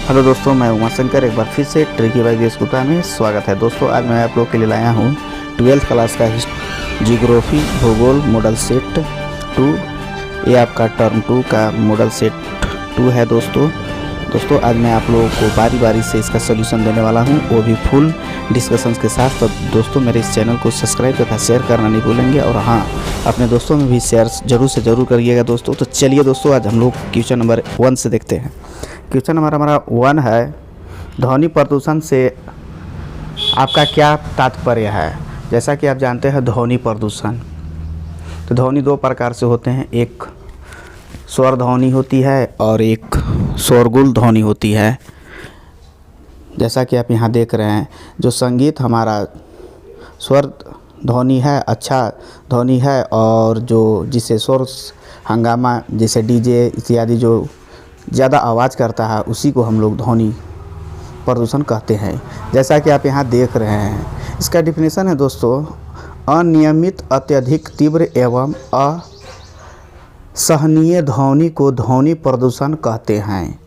Hello दोस्तों, मैं उमा शंकर एक बार फिर से ट्रिकी बाई बेस गुप्ता में स्वागत है। दोस्तों आज मैं आप लोग के लिए लाया हूँ 12th क्लास का जियोग्राफी भूगोल मॉडल सेट 2। ये आपका टर्म 2 का मॉडल सेट 2 है। दोस्तों आज मैं आप लोगों को बारी बारी से इसका सोल्यूशन देने वाला हूँ, वो भी फुल डिस्कशंस के साथ। तो दोस्तों मेरे इस चैनल को सब्सक्राइब तथा शेयर करना नहीं भूलेंगे, और हाँ अपने दोस्तों में भी शेयर जरूर से ज़रूर करिएगा दोस्तों। तो चलिए दोस्तों आज हम लोग क्वेश्चन नंबर 1 से देखते हैं। क्वेश्चन नंबर हमारा 1 है, ध्वनि प्रदूषण से आपका क्या तात्पर्य है। जैसा कि आप जानते हैं ध्वनि प्रदूषण, तो ध्वनि 2 प्रकार से होते हैं, एक स्वर ध्वनि होती है और एक शोरगुल ध्वनि होती है। जैसा कि आप यहाँ देख रहे हैं, जो संगीत हमारा स्वर ध्वनि है, अच्छा ध्वनि है, और जो जिसे शोर हंगामा जैसे डीजे इत्यादि जो ज़्यादा आवाज़ करता है उसी को हम लोग ध्वनि प्रदूषण कहते हैं। जैसा कि आप यहाँ देख रहे हैं, इसका डिफिनेशन है दोस्तों, अनियमित अत्यधिक तीव्र एवं असहनीय ध्वनि को ध्वनि प्रदूषण कहते हैं।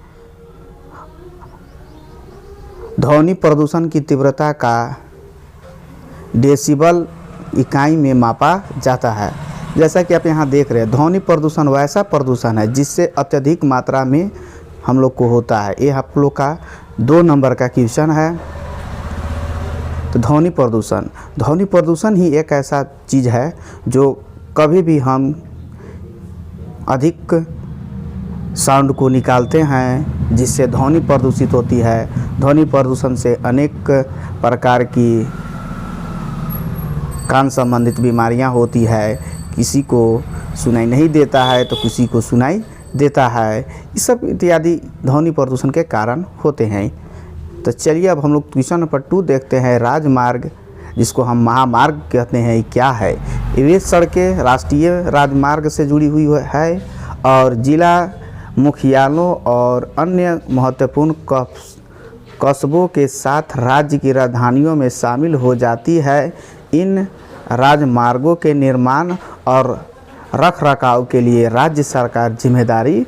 ध्वनि प्रदूषण की तीव्रता का डेसिबल इकाई में मापा जाता है। जैसा कि आप यहाँ देख रहे हैं, ध्वनि प्रदूषण वैसा प्रदूषण है जिससे अत्यधिक मात्रा में हम लोग को होता है। ये आप लोग का 2 नंबर का क्वेश्चन है। तो ध्वनि प्रदूषण ही एक ऐसा चीज़ है जो कभी भी हम अधिक साउंड को निकालते हैं जिससे ध्वनि प्रदूषित होती है। ध्वनि प्रदूषण से अनेक प्रकार की कान संबंधित बीमारियां होती है। किसी को सुनाई नहीं देता है तो किसी को सुनाई देता है। ये सब इत्यादि ध्वनि प्रदूषण के कारण होते हैं। तो चलिए अब हम लोग क्वेश्चन नंबर 2 देखते हैं। राजमार्ग, जिसको हम महामार्ग कहते हैं, ये क्या है। ये सड़कें राष्ट्रीय राजमार्ग से जुड़ी हुई है और जिला मुख्यालयों और अन्य महत्वपूर्ण कस्बों के साथ राज्य की राजधानियों में शामिल हो जाती है। इन राजमार्गों के निर्माण और रखरखाव के लिए राज्य सरकार जिम्मेदारी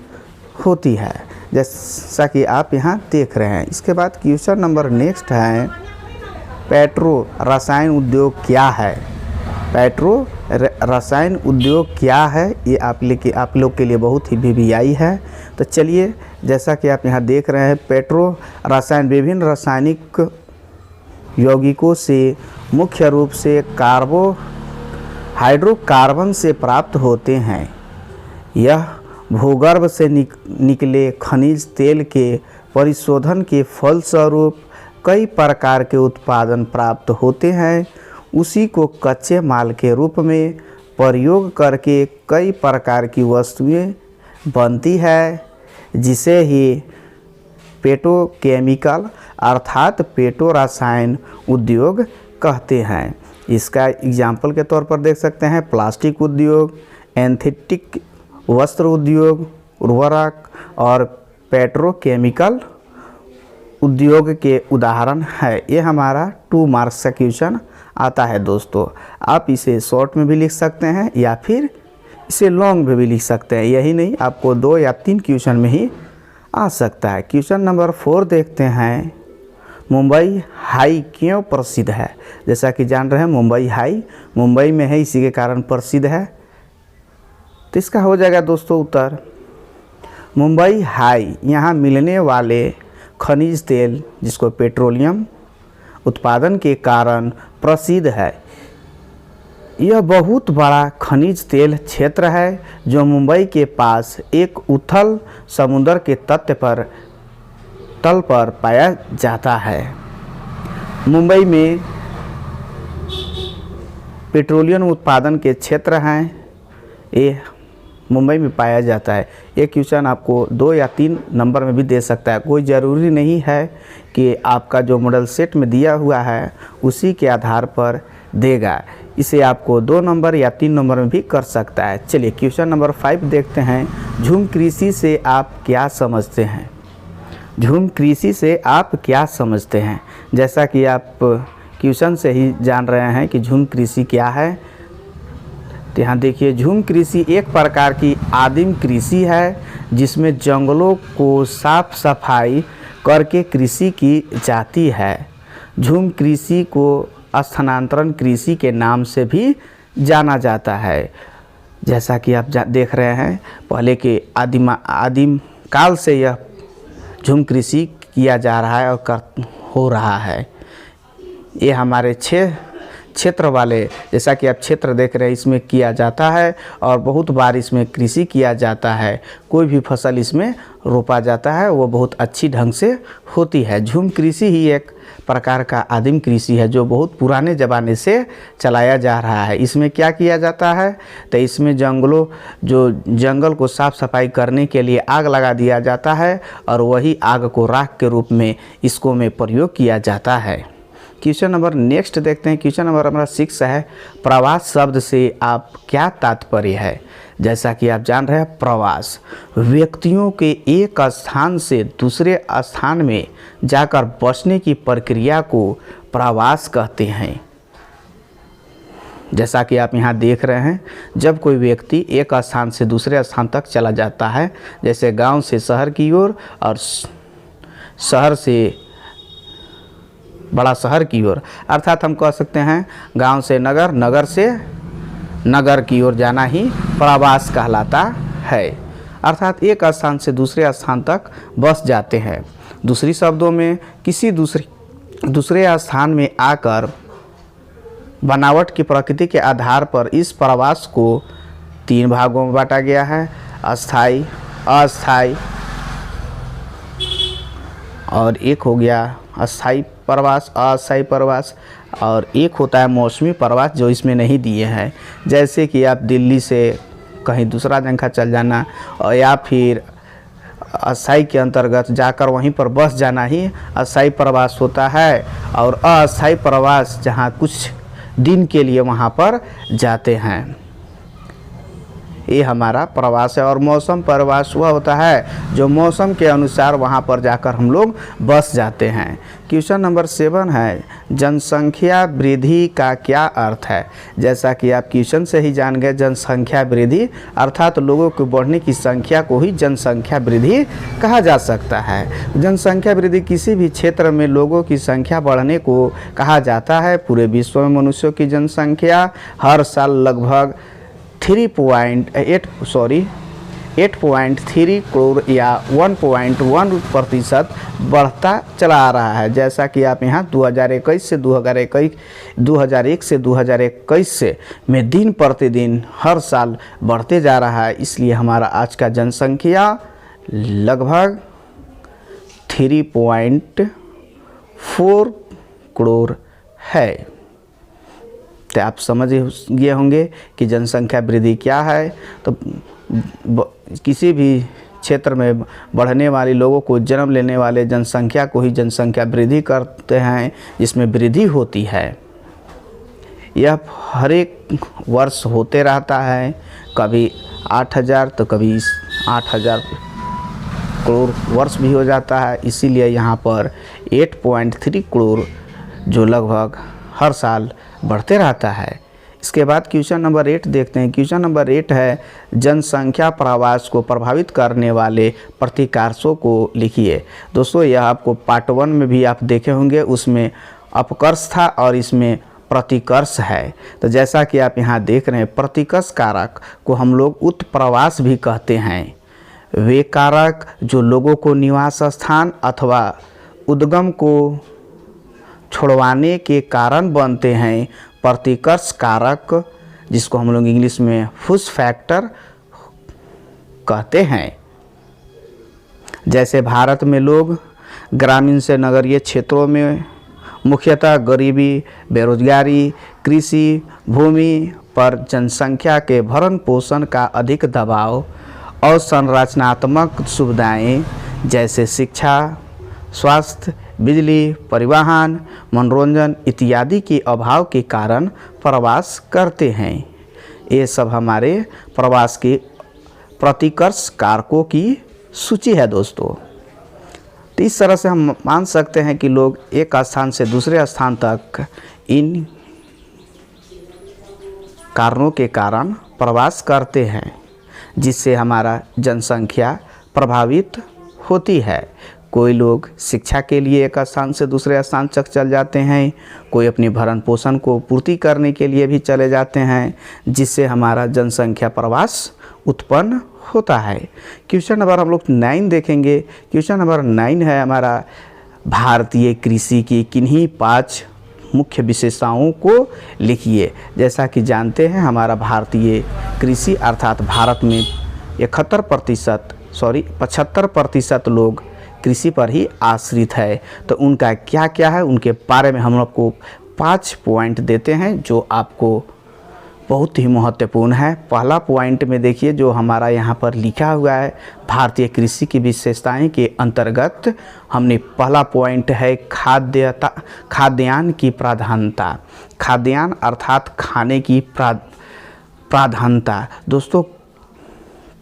होती है, जैसा कि आप यहाँ देख रहे हैं। इसके बाद क्वेश्चन नंबर नेक्स्ट है, पेट्रो रसायन उद्योग क्या है। पेट्रो रसायन उद्योग क्या है, ये आप लोग के लिए बहुत ही वीवीआई है। तो चलिए, जैसा कि आप यहाँ देख रहे हैं, पेट्रो रसायन विभिन्न रासायनिक यौगिकों से मुख्य रूप से हाइड्रोकार्बन से प्राप्त होते हैं। यह भूगर्भ से निकले खनिज तेल के परिशोधन के फलस्वरूप कई प्रकार के उत्पादन प्राप्त होते हैं। उसी को कच्चे माल के रूप में प्रयोग करके कई प्रकार की वस्तुएं बनती है, जिसे ही पेट्रोकेमिकल अर्थात पेट्रो रसायन उद्योग कहते हैं। इसका एग्जाम्पल के तौर पर देख सकते हैं, प्लास्टिक उद्योग, एंथेटिक वस्त्र उद्योग, उर्वरक और पेट्रोकेमिकल उद्योग के उदाहरण है। ये हमारा 2 मार्क्स का क्वेश्चन आता है दोस्तों। आप इसे शॉर्ट में भी लिख सकते हैं या फिर इसे लॉन्ग में भी लिख सकते हैं। यही नहीं, आपको 2 या 3 क्वेश्चन में ही आ सकता है। क्वेश्चन नंबर 4 देखते हैं, मुंबई हाई क्यों प्रसिद्ध है। जैसा कि जान रहे हैं, मुंबई हाई मुंबई में है, इसी के कारण प्रसिद्ध है। तो इसका हो जाएगा दोस्तों उत्तर, मुंबई हाई यहाँ मिलने वाले खनिज तेल, जिसको पेट्रोलियम उत्पादन के कारण प्रसिद्ध है। यह बहुत बड़ा खनिज तेल क्षेत्र है जो मुंबई के पास एक उथल समुद्र के तल पर पाया जाता है। मुंबई में पेट्रोलियम उत्पादन के क्षेत्र हैं, ये मुंबई में पाया जाता है। ये क्वेश्चन आपको 2 या 3 नंबर में भी दे सकता है। कोई ज़रूरी नहीं है कि आपका जो मॉडल सेट में दिया हुआ है उसी के आधार पर देगा। इसे आपको 2 नंबर या 3 नंबर में भी कर सकता है। चलिए क्वेश्चन नंबर 5 देखते हैं, झूम कृषि से आप क्या समझते हैं। झूम कृषि से आप क्या समझते हैं। जैसा कि आप क्वेश्चन से ही जान रहे हैं कि झूम कृषि क्या है। तो यहाँ देखिए, झूम कृषि एक प्रकार की आदिम कृषि है जिसमें जंगलों को साफ सफाई करके कृषि की जाती है। झूम कृषि को स्थानांतरण कृषि के नाम से भी जाना जाता है। जैसा कि आप देख रहे हैं, पहले के आदिम काल से यह झूम कृषि किया जा रहा है और हो रहा है। ये हमारे क्षेत्र वाले, जैसा कि आप क्षेत्र देख रहे हैं, इसमें किया जाता है और बहुत बार इसमें कृषि किया जाता है। कोई भी फसल इसमें रोपा जाता है वो बहुत अच्छी ढंग से होती है। झूम कृषि ही एक प्रकार का आदिम कृषि है जो बहुत पुराने ज़माने से चलाया जा रहा है। इसमें क्या किया जाता है, तो इसमें जंगल को साफ़ सफाई करने के लिए आग लगा दिया जाता है और वही आग को राख के रूप में इसको में प्रयोग किया जाता है। क्वेश्चन नंबर नेक्स्ट देखते हैं। क्वेश्चन नंबर हमारा 6 है, प्रवास शब्द से आप क्या तात्पर्य है। जैसा कि आप जान रहे हैं, प्रवास व्यक्तियों के एक स्थान से दूसरे स्थान में जाकर बसने की प्रक्रिया को प्रवास कहते हैं। जैसा कि आप यहाँ देख रहे हैं, जब कोई व्यक्ति एक स्थान से दूसरे स्थान तक चला जाता है, जैसे गांव से शहर की ओर और शहर से बड़ा शहर की ओर, अर्थात हम कह सकते हैं गांव से नगर, नगर से नगर की ओर जाना ही प्रवास कहलाता है। अर्थात एक स्थान से दूसरे स्थान तक बस जाते हैं। दूसरी शब्दों में किसी दूसरे स्थान में आकर बनावट की प्रकृति के आधार पर इस प्रवास को 3 भागों में बांटा गया है, अस्थाई, अस्थाई और एक हो गया अस्थाई प्रवास, अस्थाई प्रवास, और एक होता है मौसमी प्रवास जो इसमें नहीं दिए हैं। जैसे कि आप दिल्ली से कहीं दूसरा जगह चल जाना और या फिर अस्थाई के अंतर्गत जाकर वहीं पर बस जाना ही अस्थाई प्रवास होता है। और अस्थाई प्रवास जहाँ कुछ दिन के लिए वहाँ पर जाते हैं, ये हमारा प्रवास है। और मौसम प्रवास वह होता है जो मौसम के अनुसार वहाँ पर जाकर हम लोग बस जाते हैं। क्वेश्चन नंबर 7 है, जनसंख्या वृद्धि का क्या अर्थ है। जैसा कि आप क्वेश्चन से ही जान गए, जनसंख्या वृद्धि अर्थात लोगों के बढ़ने की संख्या को ही जनसंख्या वृद्धि कहा जा सकता है। जनसंख्या वृद्धि किसी भी क्षेत्र में लोगों की संख्या बढ़ने को कहा जाता है। पूरे विश्व में मनुष्यों की जनसंख्या हर साल लगभग 8.3 करोड़ या 1.1% बढ़ता चला आ रहा है। जैसा कि आप यहाँ 2001 से 2021 में दिन प्रतिदिन हर साल बढ़ते जा रहा है। इसलिए हमारा आज का जनसंख्या लगभग 3.4 करोड़ है। तो आप समझ गए होंगे कि जनसंख्या वृद्धि क्या है। तो किसी भी क्षेत्र में बढ़ने वाले लोगों को, जन्म लेने वाले जनसंख्या को ही जनसंख्या वृद्धि करते हैं, जिसमें वृद्धि होती है। यह हर एक वर्ष होते रहता है, कभी 8,000 तो कभी 8,000 करोड़ वर्ष भी हो जाता है। इसीलिए यहाँ पर 8.3 करोड़ जो लगभग हर साल बढ़ते रहता है। इसके बाद क्वेश्चन नंबर 8 देखते हैं। क्वेश्चन नंबर 8 है, जनसंख्या प्रवास को प्रभावित करने वाले प्रतिकर्षों को लिखिए। दोस्तों, यह आपको पार्ट 1 में भी आप देखे होंगे, उसमें अपकर्ष था और इसमें प्रतिकर्ष है। तो जैसा कि आप यहाँ देख रहे हैं, प्रतिकर्ष कारक को हम लोग उत्प्रवास भी कहते हैं। वे कारक जो लोगों को निवास स्थान अथवा उद्गम को छोड़वाने के कारण बनते हैं, प्रतिकर्ष कारक, जिसको हम लोग इंग्लिश में पुश फैक्टर कहते हैं। जैसे भारत में लोग ग्रामीण से नगरीय क्षेत्रों में मुख्यतः गरीबी, बेरोजगारी, कृषि भूमि पर जनसंख्या के भरण पोषण का अधिक दबाव और संरचनात्मक सुविधाएं जैसे शिक्षा, स्वास्थ्य, बिजली, परिवहन, मनोरंजन इत्यादि के अभाव के कारण प्रवास करते हैं। ये सब हमारे प्रवास के प्रतिकर्ष कारकों की सूची है दोस्तों। तो इस तरह से हम मान सकते हैं कि लोग एक स्थान से दूसरे स्थान तक इन कारणों के कारण प्रवास करते हैं, जिससे हमारा जनसंख्या प्रभावित होती है। कोई लोग शिक्षा के लिए एक स्थान से दूसरे स्थान तक चल जाते हैं, कोई अपनी भरण पोषण को पूर्ति करने के लिए भी चले जाते हैं, जिससे हमारा जनसंख्या प्रवास उत्पन्न होता है। क्वेश्चन नंबर हम लोग 9 देखेंगे। क्वेश्चन नंबर 9 है हमारा, भारतीय कृषि की किन्हीं 5 मुख्य विशेषताओं को लिखिए। जैसा कि जानते हैं हमारा भारतीय कृषि अर्थात भारत में 75% लोग कृषि पर ही आश्रित है। तो उनका क्या क्या है, उनके बारे में हम आपको 5 पॉइंट देते हैं जो आपको बहुत ही महत्वपूर्ण है। पहला पॉइंट में देखिए जो हमारा यहाँ पर लिखा हुआ है, भारतीय कृषि की विशेषताएं के अंतर्गत हमने पहला पॉइंट है खाद्यान्न की प्राधान्यता। खाद्यान्न अर्थात खाने की प्राधान्यता। दोस्तों,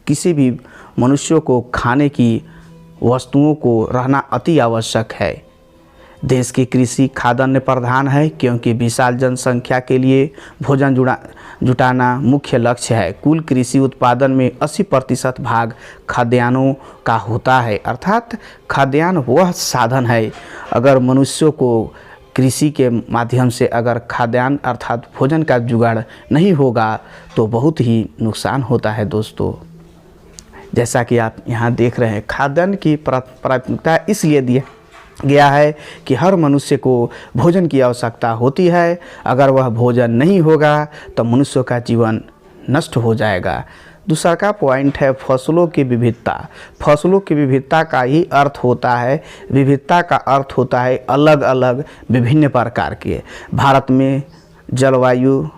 किसी भी मनुष्य को खाने की वस्तुओं को रहना अति आवश्यक है। देश की कृषि खाद्यान्न प्रधान है क्योंकि विशाल जनसंख्या के लिए भोजन जुटाना मुख्य लक्ष्य है। कुल कृषि उत्पादन में 80% भाग खाद्यान्नों का होता है। अर्थात खाद्यान्न वह साधन है, अगर मनुष्यों को कृषि के माध्यम से अगर खाद्यान्न अर्थात भोजन का जुगाड़ नहीं होगा तो बहुत ही नुकसान होता है। दोस्तों, जैसा कि आप यहाँ देख रहे हैं, खाद्यान्न की प्राथमिकता इसलिए दिया गया है कि हर मनुष्य को भोजन की आवश्यकता होती है। अगर वह भोजन नहीं होगा तो मनुष्य का जीवन नष्ट हो जाएगा। दूसरा का पॉइंट है फसलों की विविधता। फसलों की विविधता का ही अर्थ होता है, विविधता का अर्थ होता है अलग अलग विभिन्न प्रकार के। भारत में जलवायु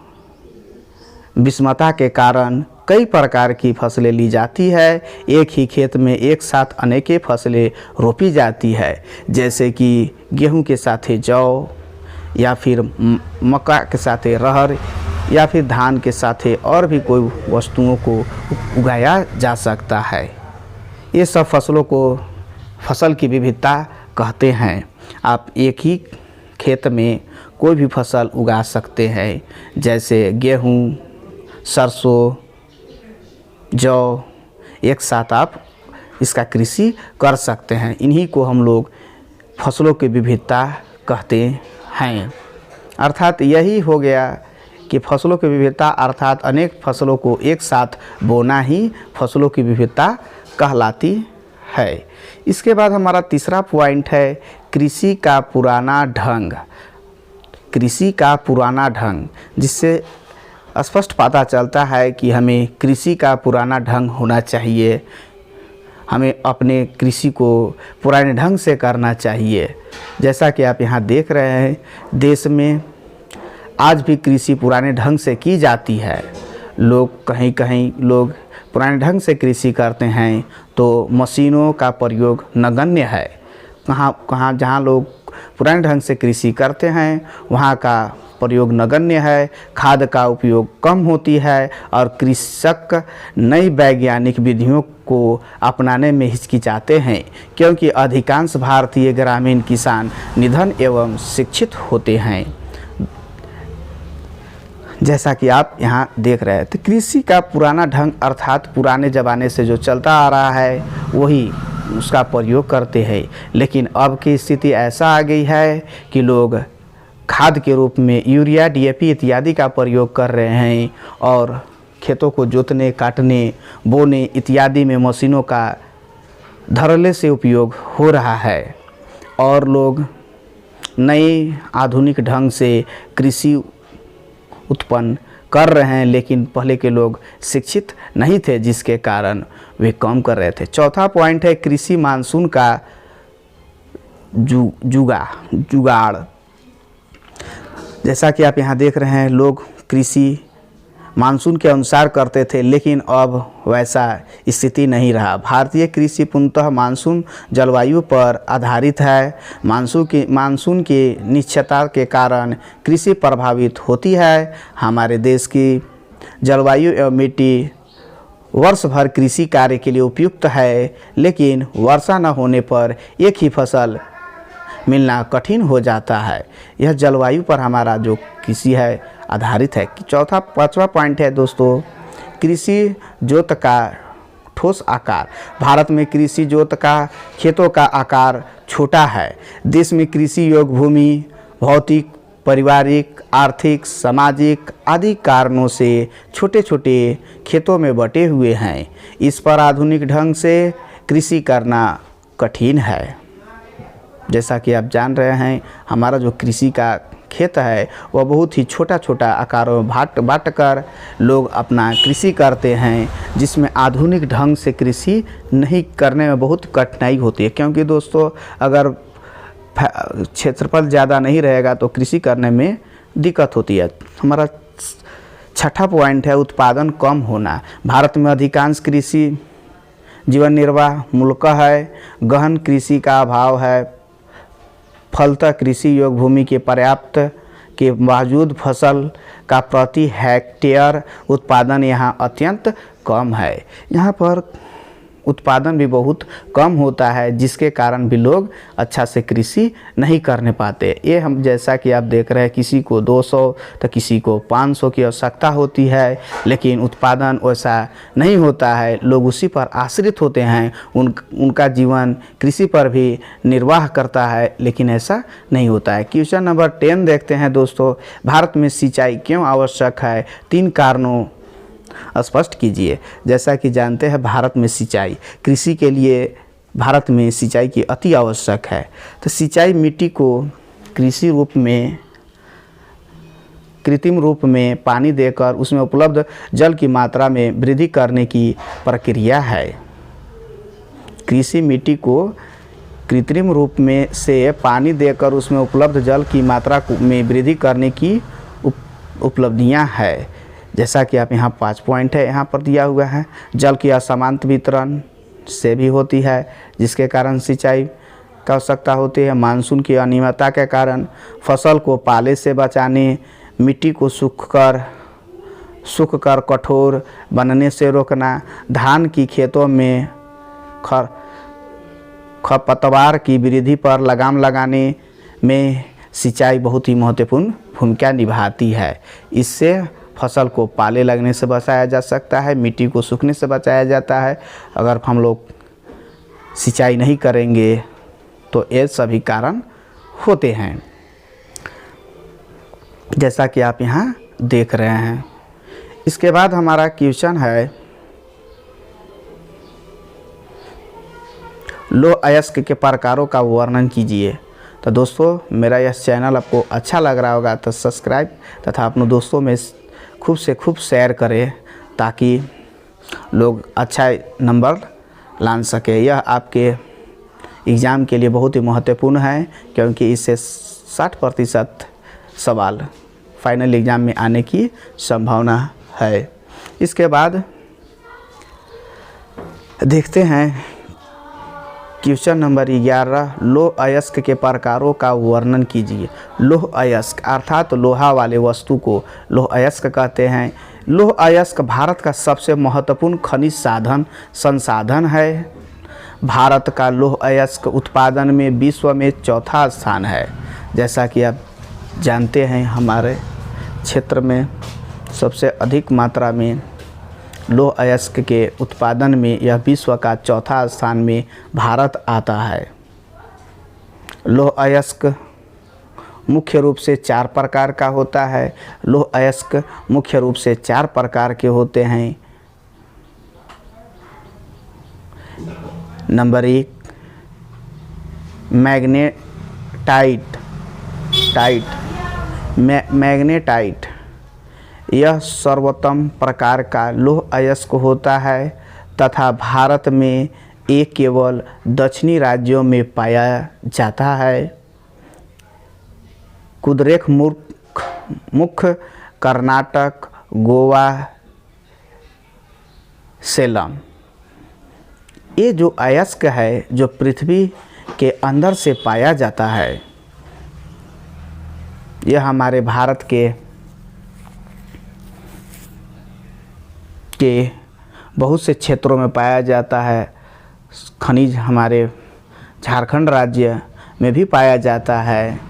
विषमता के कारण कई प्रकार की फसलें ली जाती है। एक ही खेत में एक साथ अनेक फसलें रोपी जाती है, जैसे कि गेहूं के साथ जौ, या फिर मक्का के साथ रहर, या फिर धान के साथ और भी कोई वस्तुओं को उगाया जा सकता है। ये सब फसलों को फसल की विविधता कहते हैं। आप एक ही खेत में कोई भी फसल उगा सकते हैं, जैसे गेहूं, सरसों, जौ, एक साथ आप इसका कृषि कर सकते हैं। इन्हीं को हम लोग फसलों की विविधता कहते हैं। अर्थात यही हो गया कि फसलों की विविधता अर्थात अनेक फसलों को एक साथ बोना ही फसलों की विविधता कहलाती है। इसके बाद हमारा तीसरा पॉइंट है कृषि का पुराना ढंग। कृषि का पुराना ढंग, जिससे स्पष्ट पता चलता है कि हमें कृषि का पुराना ढंग होना चाहिए। हमें अपने कृषि को पुराने ढंग से करना चाहिए। जैसा कि आप यहाँ देख रहे हैं, देश में आज भी कृषि पुराने ढंग से की जाती है। लोग कहीं कहीं लोग पुराने ढंग से कृषि करते हैं तो मशीनों का प्रयोग नगण्य है। जहाँ लोग पुराने ढंग से कृषि करते हैं वहाँ का प्रयोग नगण्य है, खाद का उपयोग कम होती है और कृषक नई वैज्ञानिक विधियों को अपनाने में हिचकिचाते हैं, क्योंकि अधिकांश भारतीय ग्रामीण किसान निधन एवं शिक्षित होते हैं। जैसा कि आप यहाँ देख रहे हैं, तो कृषि का पुराना ढंग अर्थात पुराने ज़माने से जो चलता आ रहा है वही उसका प्रयोग करते हैं। लेकिन अब की स्थिति ऐसा आ गई है कि लोग खाद के रूप में यूरिया, DAP इत्यादि का प्रयोग कर रहे हैं और खेतों को जोतने, काटने, बोने इत्यादि में मशीनों का धड़ल्ले से उपयोग हो रहा है और लोग नए आधुनिक ढंग से कृषि उत्पन्न कर रहे हैं। लेकिन पहले के लोग शिक्षित नहीं थे, जिसके कारण वे कम कर रहे थे। चौथा पॉइंट है कृषि मानसून का जुगाड़। जैसा कि आप यहाँ देख रहे हैं, लोग कृषि मानसून के अनुसार करते थे, लेकिन अब वैसा स्थिति नहीं रहा। भारतीय कृषि पूर्णतः मानसून जलवायु पर आधारित है। मानसून की निश्चितता के कारण कृषि प्रभावित होती है। हमारे देश की जलवायु एवं मिट्टी वर्ष भर कृषि कार्य के लिए उपयुक्त है, लेकिन वर्षा न होने पर एक ही फसल मिलना कठिन हो जाता है। यह जलवायु पर हमारा जो कृषि है आधारित है। पांचवा पॉइंट है दोस्तों, कृषि जोत का ठोस आकार। भारत में कृषि जोत का खेतों का आकार छोटा है। देश में कृषि योग्य भूमि भौतिक, पारिवारिक, आर्थिक, सामाजिक आदि कारणों से छोटे छोटे खेतों में बटे हुए हैं। इस पर आधुनिक ढंग से कृषि करना कठिन है। जैसा कि आप जान रहे हैं, हमारा जो कृषि का खेत है वह बहुत ही छोटा छोटा आकारों में बाँट कर लोग अपना कृषि करते हैं, जिसमें आधुनिक ढंग से कृषि नहीं करने में बहुत कठिनाई होती है। क्योंकि दोस्तों, अगर क्षेत्रफल ज़्यादा नहीं रहेगा तो कृषि करने में दिक्कत होती है। हमारा छठा पॉइंट है उत्पादन कम होना। भारत में अधिकांश कृषि जीवन निर्वाह मूलतः है। गहन कृषि का अभाव है। फलतः कृषि योग्य भूमि के पर्याप्त के बावजूद फसल का प्रति हेक्टेयर उत्पादन यहाँ अत्यंत कम है। यहाँ पर उत्पादन भी बहुत कम होता है, जिसके कारण भी लोग अच्छा से कृषि नहीं करने पाते। ये हम जैसा कि आप देख रहे हैं, किसी को 200 तो किसी को 500 की आवश्यकता होती है, लेकिन उत्पादन वैसा नहीं होता है। लोग उसी पर आश्रित होते हैं, उनका जीवन कृषि पर भी निर्वाह करता है, लेकिन ऐसा नहीं होता है। क्वेश्चन नंबर 10 देखते हैं दोस्तों। भारत में सिंचाई क्यों आवश्यक है? 3 कारणों स्पष्ट कीजिए। जैसा कि जानते हैं, भारत में सिंचाई कृषि के लिए भारत में सिंचाई की अति आवश्यक है। तो सिंचाई मिट्टी को कृत्रिम रूप में पानी देकर उसमें उपलब्ध जल की मात्रा में वृद्धि करने की प्रक्रिया है। कृषि मिट्टी को कृत्रिम रूप में से पानी देकर उसमें उपलब्ध जल की मात्रा में वृद्धि करने की उपलब्धियां है। जैसा कि आप यहाँ 5 पॉइंट है यहाँ पर दिया हुआ है। जल की असमांत वितरण से भी होती है, जिसके कारण सिंचाई की आवश्यकता होती है। मानसून की अनियमितता के कारण फसल को पाले से बचाने, मिट्टी को सूख कर कठोर बनने से रोकना, धान की खेतों में खरपतवार की वृद्धि पर लगाम लगाने में सिंचाई बहुत ही महत्वपूर्ण भूमिका निभाती है। इससे फसल को पाले लगने से बचाया जा सकता है, मिट्टी को सूखने से बचाया जाता है। अगर हम लोग सिंचाई नहीं करेंगे तो ये सभी कारण होते हैं, जैसा कि आप यहाँ देख रहे हैं। इसके बाद हमारा क्वेश्चन है, लौह अयस्क के प्रकारों का वर्णन कीजिए। तो दोस्तों, मेरा यह चैनल आपको अच्छा लग रहा होगा तो सब्सक्राइब तथा अपने दोस्तों में खूब से खूब शेयर करें, ताकि लोग अच्छा नंबर ला सके। यह आपके एग्ज़ाम के लिए बहुत ही महत्वपूर्ण है, क्योंकि इससे 60% सवाल फाइनल एग्ज़ाम में आने की संभावना है। इसके बाद देखते हैं क्वेश्चन नंबर 11, लौह अयस्क के प्रकारों का वर्णन कीजिए। लौह अयस्क अर्थात लोहा वाले वस्तु को लौह अयस्क कहते हैं। लौह अयस्क भारत का सबसे महत्वपूर्ण खनिज संसाधन है। भारत का लौह अयस्क उत्पादन में विश्व में 4था स्थान है। जैसा कि आप जानते हैं, हमारे क्षेत्र में सबसे अधिक मात्रा में लौह अयस्क के उत्पादन में यह विश्व का 4था स्थान में भारत आता है। लौह अयस्क मुख्य रूप से 4 प्रकार का होता है। लौह अयस्क मुख्य रूप से 4 प्रकार के होते हैं। Number 1, magnetite. यह सर्वोत्तम प्रकार का लौह अयस्क होता है तथा भारत में ये केवल दक्षिणी राज्यों में पाया जाता है। कुद्रेख मुख्य कर्नाटक, गोवा, सेलम। ये जो अयस्क है जो पृथ्वी के अंदर से पाया जाता है, यह हमारे भारत के बहुत से क्षेत्रों में पाया जाता है। खनिज हमारे झारखंड राज्य में भी पाया जाता है।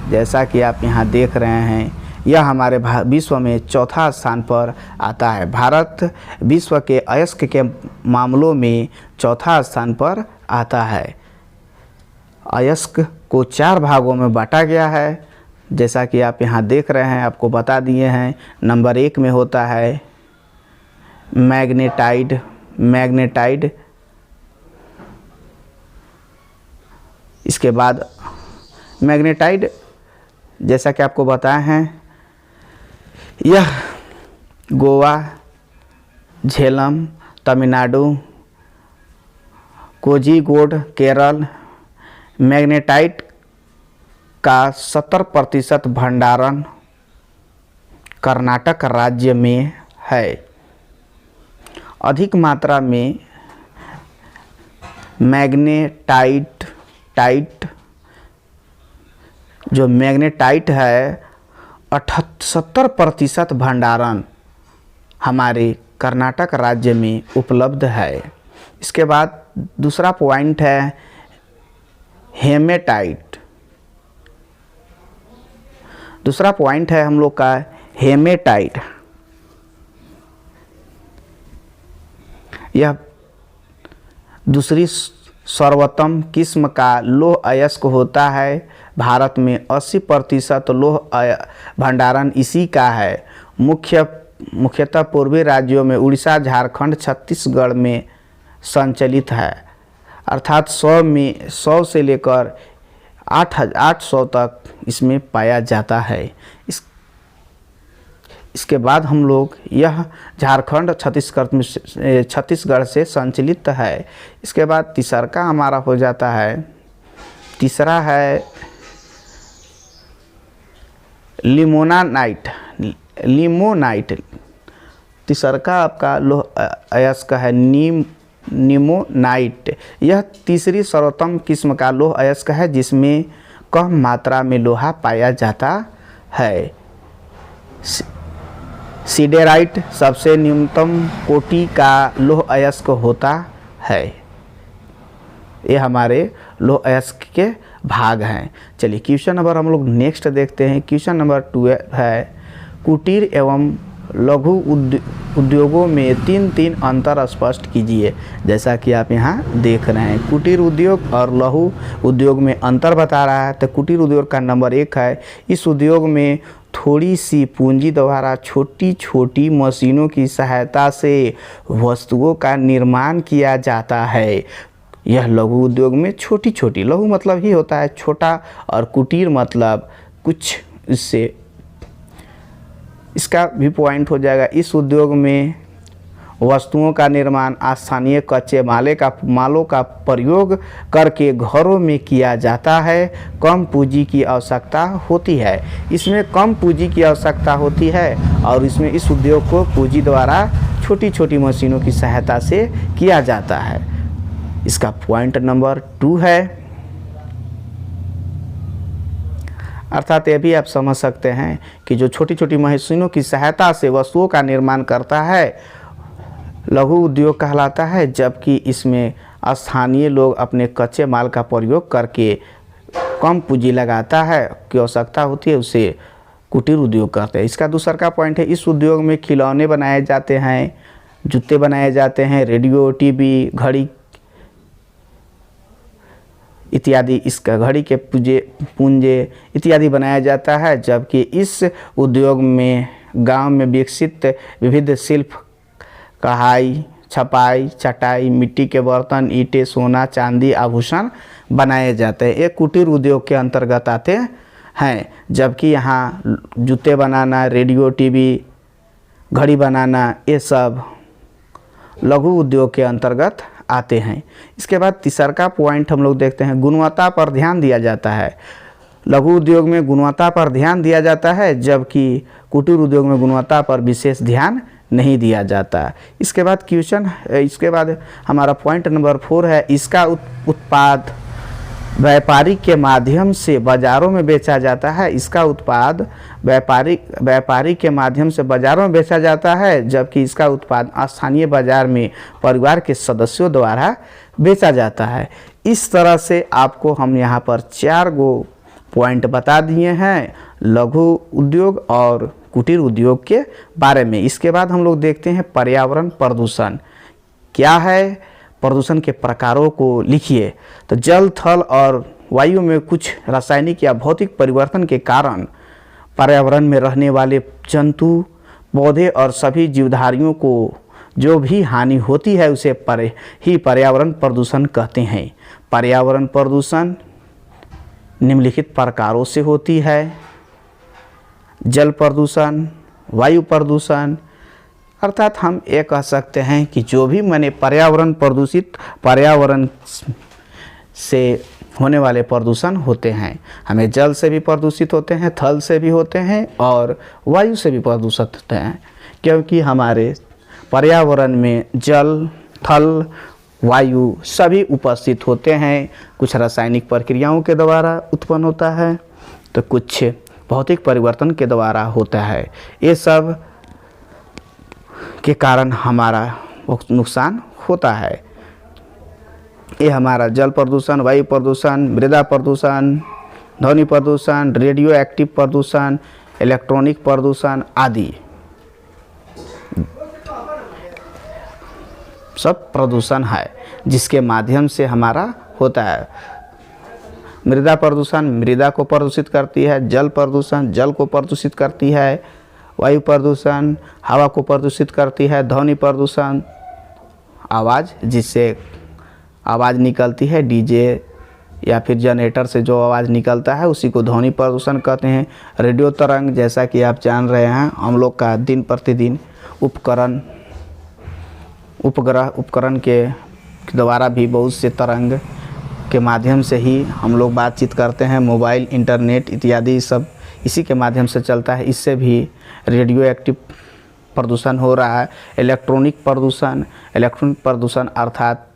जैसा कि आप यहाँ देख रहे हैं, यह हमारे विश्व में चौथा स्थान पर आता है। भारत विश्व के अयस्क के मामलों में चौथा स्थान पर आता है। अयस्क को 4 भागों में बांटा गया है, जैसा कि आप यहाँ देख रहे हैं, आपको बता दिए हैं। नंबर 1 में होता है मैग्नेटाइड, इसके बाद मैग्नेटाइड जैसा कि आपको बताए हैं, यह गोवा, झेलम तमिलनाडु, कोझिकोड केरल। मैग्नेटाइट का 70% भंडारण कर्नाटक राज्य में है। अधिक मात्रा में मैग्नेटाइट जो मैग्नेटाइट है 70% भंडारण हमारे कर्नाटक राज्य में उपलब्ध है। इसके बाद दूसरा पॉइंट है हेमेटाइट। दूसरा पॉइंट है हम लोग का हेमेटाइट। यह दूसरी सर्वोत्तम किस्म का लौह अयस्क होता है। भारत में 80% लौह भंडारण इसी का है। मुख्यतः पूर्वी राज्यों में उड़ीसा, झारखंड, छत्तीसगढ़ में संचालित है। अर्थात 100 से लेकर 800 तक इसमें पाया जाता है। इसके बाद हम लोग यह झारखंड, छत्तीसगढ़ से संचालित है। इसके बाद तीसरा का हमारा हो जाता है, तीसरा है लिमोनाइट। तीसरा का आपका लौह अयस्क है लिमोनाइट। यह तीसरी सर्वोत्तम किस्म का लौह अयस्क है जिसमें कम मात्रा में लोहा पाया जाता है। सिडेराइट सबसे न्यूनतम कोटि का लौह अयस्क होता है। ये हमारे लौह अयस्क के भाग हैं। चलिए क्वेश्चन नंबर हम लोग नेक्स्ट देखते हैं। क्वेश्चन नंबर 2 है कुटीर एवं लघु उद्योगों में 3 अंतर स्पष्ट कीजिए। जैसा कि आप यहाँ देख रहे हैं, कुटीर उद्योग और लघु उद्योग में अंतर बता रहा है। तो कुटीर उद्योग का नंबर 1 है, इस उद्योग में थोड़ी सी पूंजी द्वारा छोटी छोटी मशीनों की सहायता से वस्तुओं का निर्माण किया जाता है। यह लघु उद्योग में छोटी छोटी, लघु मतलब ही होता है छोटा और कुटीर मतलब कुछ इससे, इसका भी पॉइंट हो जाएगा। इस उद्योग में वस्तुओं का निर्माण स्थानीय कच्चे मालों का प्रयोग करके घरों में किया जाता है। कम पूंजी की आवश्यकता होती है। इसमें कम पूंजी की आवश्यकता होती है और इसमें इस उद्योग को पूंजी द्वारा छोटी छोटी मशीनों की सहायता से किया जाता है। इसका पॉइंट नंबर 2 है। अर्थात ये भी आप समझ सकते हैं कि जो छोटी छोटी मशीनों की सहायता से वस्तुओं का निर्माण करता है लघु उद्योग कहलाता है, जबकि इसमें स्थानीय लोग अपने कच्चे माल का प्रयोग करके कम पूंजी लगाता है की आवश्यकता होती है, उसे कुटीर उद्योग कहते हैं। इसका दूसरा का पॉइंट है, इस उद्योग में खिलौने बनाए जाते हैं, जूते बनाए जाते हैं, रेडियो, टीवी, घड़ी इत्यादि, इसका घड़ी के पुंजे इत्यादि बनाया जाता है। जबकि इस उद्योग में गांव में विकसित विविध शिल्प, कढ़ाई, छपाई, चटाई, मिट्टी के बर्तन, ईंटें, सोना, चांदी, आभूषण बनाए जाते हैं। ये कुटीर उद्योग के अंतर्गत आते हैं। जबकि यहाँ जूते बनाना, रेडियो, टीवी, घड़ी बनाना, ये सब लघु उद्योग के अंतर्गत आते हैं। इसके बाद तीसरा का पॉइंट हम लोग देखते हैं, गुणवत्ता पर ध्यान दिया जाता है। लघु उद्योग में गुणवत्ता पर ध्यान दिया जाता है, जबकि कुटीर उद्योग में गुणवत्ता पर विशेष ध्यान नहीं दिया जाता। इसके बाद हमारा पॉइंट नंबर 4 है, इसका उत्पाद व्यापारी के माध्यम से बाज़ारों में बेचा जाता है। इसका उत्पाद व्यापारी के माध्यम से बाज़ारों में बेचा जाता है, जबकि इसका उत्पाद स्थानीय बाज़ार में परिवार के सदस्यों द्वारा बेचा जाता है। इस तरह से आपको हम यहाँ पर पॉइंट बता दिए हैं लघु उद्योग और कुटीर उद्योग के बारे में। इसके बाद हम लोग देखते हैं पर्यावरण प्रदूषण क्या है, प्रदूषण के प्रकारों को लिखिए। तो जल, थल और वायु में कुछ रासायनिक या भौतिक परिवर्तन के कारण पर्यावरण में रहने वाले जंतु, पौधे और सभी जीवधारियों को जो भी हानि होती है उसे पर्यावरण प्रदूषण कहते हैं। पर्यावरण प्रदूषण निम्नलिखित प्रकारों से होती है: जल प्रदूषण, वायु प्रदूषण, अर्थात हम ये कह सकते हैं कि जो भी पर्यावरण से होने वाले प्रदूषण होते हैं। हमें जल से भी प्रदूषित होते हैं, थल से भी होते हैं और वायु से भी प्रदूषित होते हैं, क्योंकि हमारे पर्यावरण में जल, थल, वायु सभी उपस्थित होते हैं। कुछ रासायनिक प्रक्रियाओं के द्वारा उत्पन्न होता है तो कुछ भौतिक परिवर्तन के द्वारा होता है। ये सब के कारण हमारा नुकसान होता है। ये हमारा जल प्रदूषण, वायु प्रदूषण, मृदा प्रदूषण, ध्वनि प्रदूषण, रेडियो एक्टिव प्रदूषण, इलेक्ट्रॉनिक प्रदूषण आदि सब प्रदूषण है जिसके माध्यम से हमारा होता है। मृदा प्रदूषण मृदा को प्रदूषित करती है, जल प्रदूषण जल को प्रदूषित करती है, वायु प्रदूषण हवा को प्रदूषित करती है, ध्वनि प्रदूषण आवाज़, जिससे आवाज़ निकलती है डीजे या फिर जनरेटर से जो आवाज़ निकलता है उसी को ध्वनि प्रदूषण कहते हैं। रेडियो तरंग, जैसा कि आप जान रहे हैं, हम लोग का दिन प्रतिदिन उपकरण के द्वारा भी बहुत से तरंग के माध्यम से ही हम लोग बातचीत करते हैं। मोबाइल, इंटरनेट इत्यादि सब इसी के माध्यम से चलता है। इससे भी रेडियो एक्टिव प्रदूषण हो रहा है। इलेक्ट्रॉनिक प्रदूषण अर्थात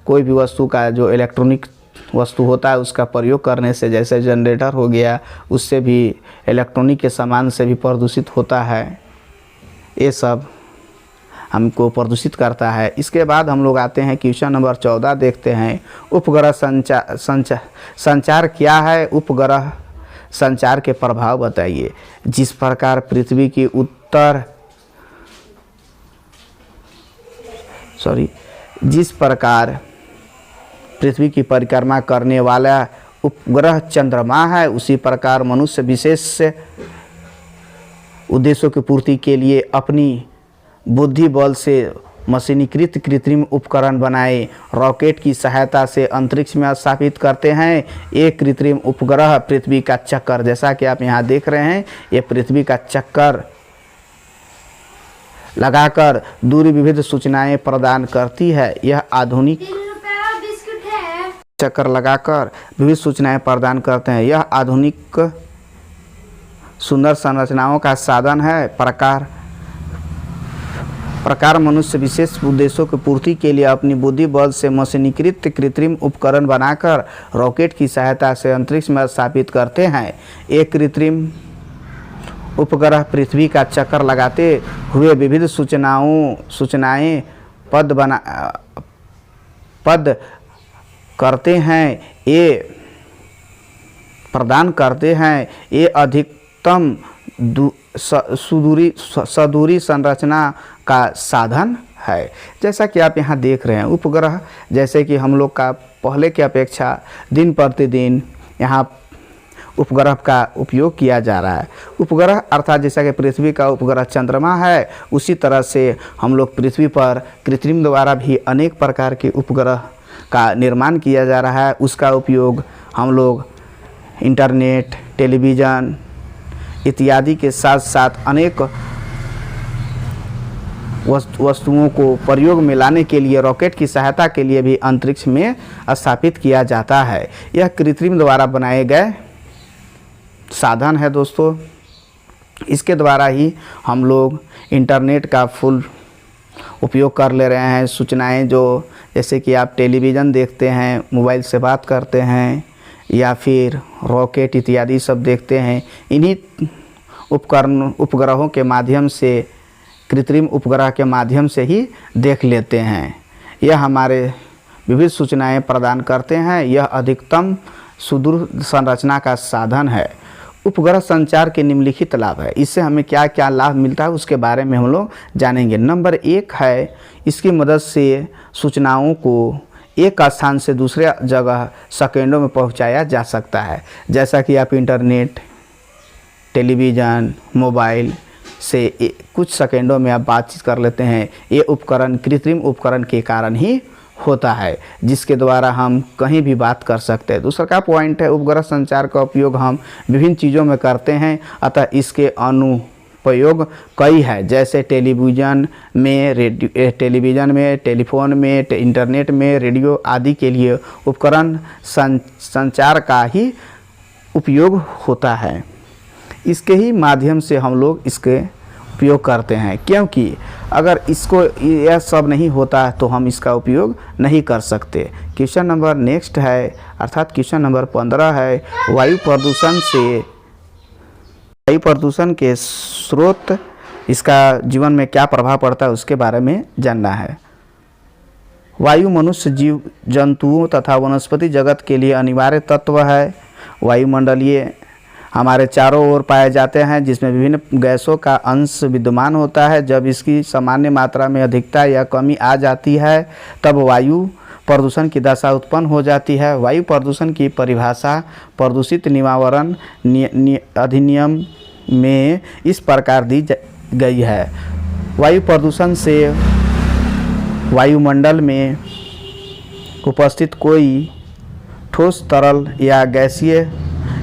कोई भी वस्तु का जो इलेक्ट्रॉनिक वस्तु होता है उसका प्रयोग करने से, जैसे जनरेटर हो गया, उससे भी इलेक्ट्रॉनिक के सामान से भी प्रदूषित होता है। ये सब हमको प्रदूषित करता है। इसके बाद हम लोग आते हैं क्वेश्चन नंबर 14 देखते हैं। उपग्रह संचार क्या है? उपग्रह संचार के प्रभाव बताइए। जिस प्रकार पृथ्वी की परिक्रमा करने वाला उपग्रह चंद्रमा है, उसी प्रकार मनुष्य विशेष उद्देश्यों की पूर्ति के लिए अपनी बुद्धि बल से मशीनीकृत कृत्रिम उपकरण बनाए रॉकेट की सहायता से अंतरिक्ष में स्थापित करते हैं। एक कृत्रिम उपग्रह पृथ्वी का चक्कर, जैसा कि आप यहाँ देख रहे हैं, ये पृथ्वी का चक्कर लगाकर दूरी विविध सूचनाएं प्रदान करती है। यह आधुनिक चक्कर लगाकर विविध सूचनाएं प्रदान करते हैं। यह आधुनिक सुंदर संरचनाओं का साधन है। प्रकार मनुष्य विशेष उद्देश्यों की पूर्ति के लिए अपनी बुद्धि बल से मशीनीकृत कृत्रिम उपकरण बनाकर रॉकेट की सहायता से अंतरिक्ष में स्थापित करते हैं। एक कृत्रिम उपग्रह पृथ्वी का चक्कर लगाते हुए विविध सूचनाएं पद करते हैं, ये प्रदान करते हैं। ये अधिकतम सुदूरी संरचना का साधन है। जैसा कि आप यहाँ देख रहे हैं, उपग्रह जैसे कि हम लोग का पहले की अपेक्षा दिन प्रतिदिन यहाँ उपग्रह का उपयोग किया जा रहा है। उपग्रह अर्थात जैसा कि पृथ्वी का उपग्रह चंद्रमा है, उसी तरह से हम लोग पृथ्वी पर कृत्रिम द्वारा भी अनेक प्रकार के उपग्रह का निर्माण किया जा रहा है। उसका उपयोग हम लोग इंटरनेट, टेलीविज़न इत्यादि के साथ साथ अनेक वस्तुओं को प्रयोग में लाने के लिए रॉकेट की सहायता के लिए भी अंतरिक्ष में स्थापित किया जाता है। यह कृत्रिम द्वारा बनाए गए साधन है दोस्तों। इसके द्वारा ही हम लोग इंटरनेट का फुल उपयोग कर ले रहे हैं। सूचनाएं जो जैसे कि आप टेलीविज़न देखते हैं, मोबाइल से बात करते हैं या फिर रॉकेट इत्यादि सब देखते हैं, इन्हीं उपग्रहों के माध्यम से, कृत्रिम उपग्रह के माध्यम से ही देख लेते हैं। यह हमारे विविध सूचनाएं प्रदान करते हैं। यह अधिकतम सुदूर संरचना का साधन है। उपग्रह संचार के निम्नलिखित लाभ है। इससे हमें क्या क्या लाभ मिलता है उसके बारे में हम लोग जानेंगे। नंबर 1 है, इसकी मदद से सूचनाओं को एक स्थान से दूसरे जगह सेकेंडों में पहुंचाया जा सकता है। जैसा कि आप इंटरनेट, टेलीविज़न, मोबाइल से कुछ सेकेंडों में आप बातचीत कर लेते हैं। ये उपकरण कृत्रिम उपकरण के कारण ही होता है, जिसके द्वारा हम कहीं भी बात कर सकते हैं। दूसरा का पॉइंट है, उपग्रह संचार का उपयोग हम विभिन्न चीज़ों में करते हैं, अतः इसके अनुप्रयोग कई है। जैसे टेलीविज़न में, टेलीफोन में, इंटरनेट में, रेडियो आदि के लिए उपकरण संचार का ही उपयोग होता है। इसके ही माध्यम से हम लोग इसके उपयोग करते हैं, क्योंकि अगर इसको यह सब नहीं होता तो हम इसका उपयोग नहीं कर सकते। क्वेश्चन नंबर नेक्स्ट है, अर्थात क्वेश्चन नंबर 15 है, वायु प्रदूषण के स्रोत, इसका जीवन में क्या प्रभाव पड़ता है उसके बारे में जानना है। वायु मनुष्य, जीव जंतुओं तथा वनस्पति जगत के लिए अनिवार्य तत्व है। वायुमंडलीय हमारे चारों ओर पाए जाते हैं, जिसमें विभिन्न गैसों का अंश विद्यमान होता है। जब इसकी सामान्य मात्रा में अधिकता या कमी आ जाती है तब वायु प्रदूषण की दशा उत्पन्न हो जाती है। वायु प्रदूषण की परिभाषा प्रदूषित निवारण अधिनियम में इस प्रकार दी गई है। वायु प्रदूषण से वायुमंडल में उपस्थित कोई ठोस, तरल या गैसीय